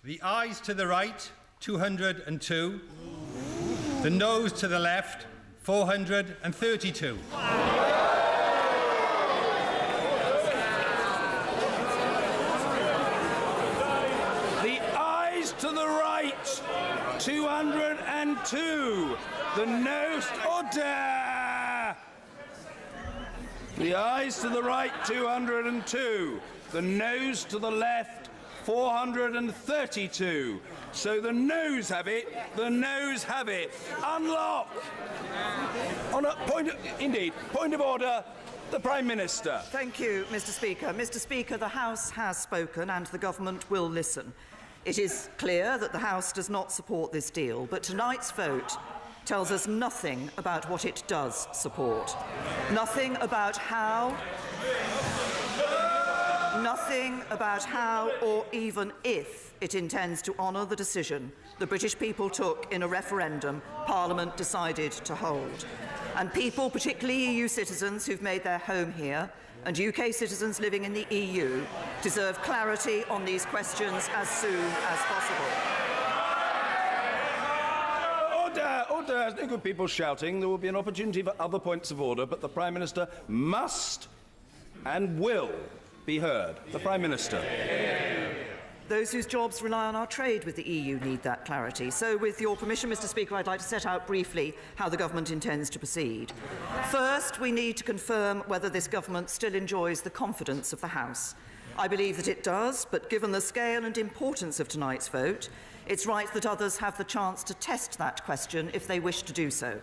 The ayes to the right, 202. The noes to the left, 432. The ayes to the right, 202. The noes, order! The ayes to the right, 202. The noes to the left, 432. So the noes have it. The noes have it. Unlock. On a point of order. The Prime Minister. Thank you, Mr. Speaker. Mr. Speaker, the House has spoken and the Government will listen. It is clear that the House does not support this deal, but tonight's vote tells us nothing about what it does support. Nothing about how or even if it intends to honour the decision the British people took in a referendum Parliament decided to hold. And people, particularly EU citizens who've made their home here, and UK citizens living in the EU, deserve clarity on these questions as soon as possible. Order! There's no good people shouting. There will be an opportunity for other points of order, but the Prime Minister must and will be heard. The Prime Minister. Those whose jobs rely on our trade with the EU need that clarity. So, with your permission, Mr. Speaker, I'd like to set out briefly how the Government intends to proceed. First, we need to confirm whether this Government still enjoys the confidence of the House. I believe that it does, but given the scale and importance of tonight's vote, it's right that others have the chance to test that question if they wish to do so.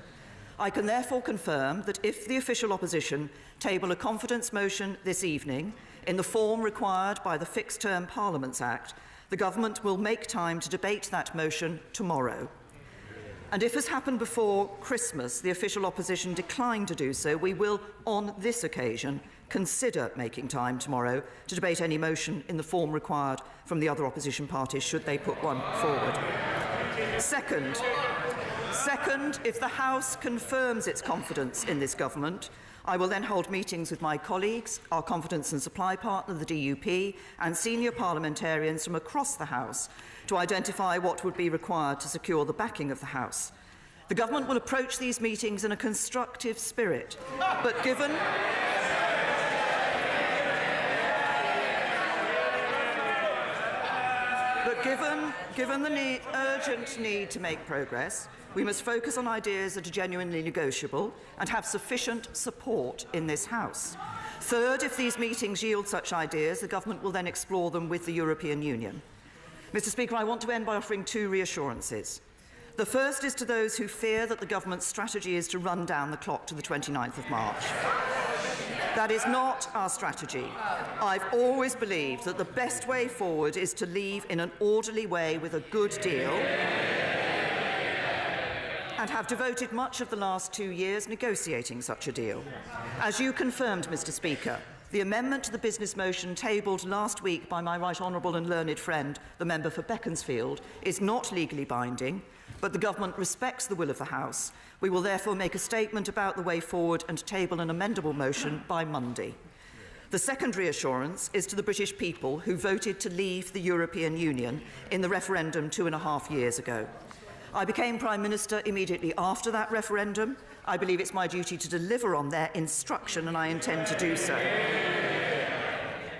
I can therefore confirm that if the official opposition table a confidence motion this evening in the form required by the Fixed Term Parliaments Act, the Government will make time to debate that motion tomorrow. And if, as happened before Christmas, the official opposition declined to do so, we will, on this occasion, consider making time tomorrow to debate any motion in the form required from the other opposition parties, should they put one forward. Second, if the House confirms its confidence in this Government, I will then hold meetings with my colleagues, our confidence and supply partner, the DUP, and senior parliamentarians from across the House to identify what would be required to secure the backing of the House. The Government will approach these meetings in a constructive spirit, but given the urgent need to make progress, we must focus on ideas that are genuinely negotiable and have sufficient support in this House. Third, if these meetings yield such ideas, the Government will then explore them with the European Union. Mr. Speaker, I want to end by offering two reassurances. The first is to those who fear that the Government's strategy is to run down the clock to the 29th of March. That is not our strategy. I've always believed that the best way forward is to leave in an orderly way with a good deal, and have devoted much of the last 2 years negotiating such a deal. As you confirmed, Mr. Speaker, the amendment to the business motion tabled last week by my right honourable and learned friend, the member for Beaconsfield, is not legally binding, but the Government respects the will of the House. We will therefore make a statement about the way forward and table an amendable motion by Monday. The second reassurance is to the British people who voted to leave the European Union in the referendum 2.5 years ago. I became Prime Minister immediately after that referendum. I believe it's my duty to deliver on their instruction, and I intend to do so.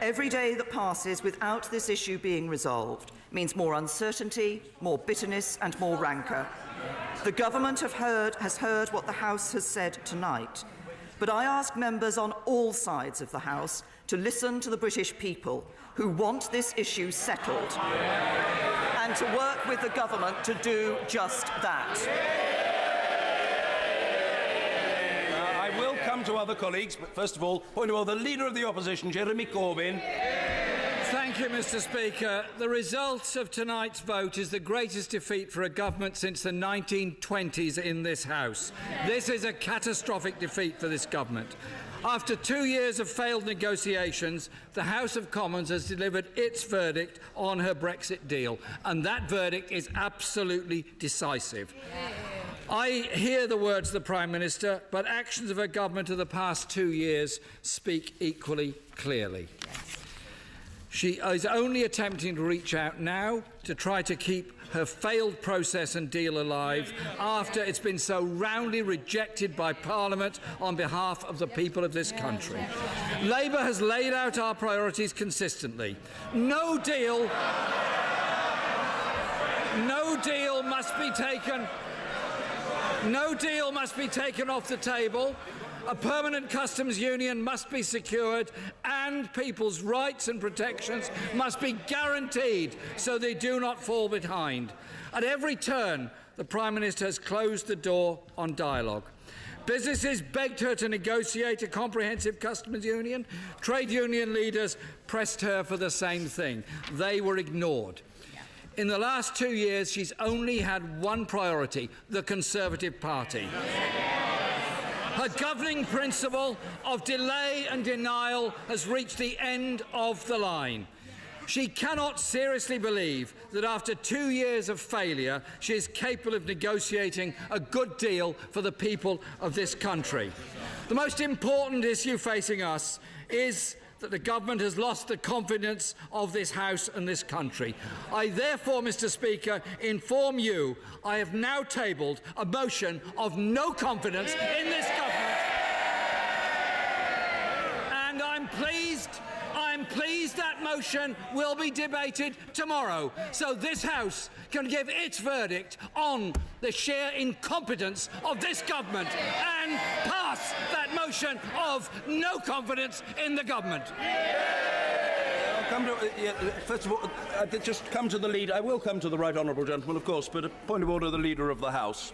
Every day that passes without this issue being resolved means more uncertainty, more bitterness and more rancour. The Government has heard what the House has said tonight, but I ask members on all sides of the House to listen to the British people who want this issue settled, and to work with the Government to do just that. I will come to other colleagues, but first of all, point of order, the Leader of the Opposition, Jeremy Corbyn. Thank you, Mr. Speaker. The result of tonight's vote is the greatest defeat for a government since the 1920s in this House. This is a catastrophic defeat for this government. After 2 years of failed negotiations, the House of Commons has delivered its verdict on her Brexit deal, and that verdict is absolutely decisive. I hear the words of the Prime Minister, but actions of her government of the past 2 years speak equally clearly. She is only attempting to reach out now to try to keep her failed process and deal alive after it's been so roundly rejected by Parliament on behalf of the people of this country. Labour has laid out our priorities consistently. No deal must be taken off the table. A permanent customs union must be secured, and people's rights and protections must be guaranteed so they do not fall behind. At every turn, the Prime Minister has closed the door on dialogue. Businesses begged her to negotiate a comprehensive customs union. Trade union leaders pressed her for the same thing. They were ignored. In the last 2 years, she's only had one priority: the Conservative Party. Her governing principle of delay and denial has reached the end of the line. She cannot seriously believe that after 2 years of failure, she is capable of negotiating a good deal for the people of this country. The most important issue facing us is that the government has lost the confidence of this House and this country. I therefore, Mr. Speaker, inform you I have now tabled a motion of no confidence in this government. And I'm pleased that motion will be debated tomorrow, so this House can give its verdict on the sheer incompetence of this government and pass that motion of no confidence in the government. First of all, just come to the leader. I will come to the right honourable gentleman, of course, but a point of order, the Leader of the House.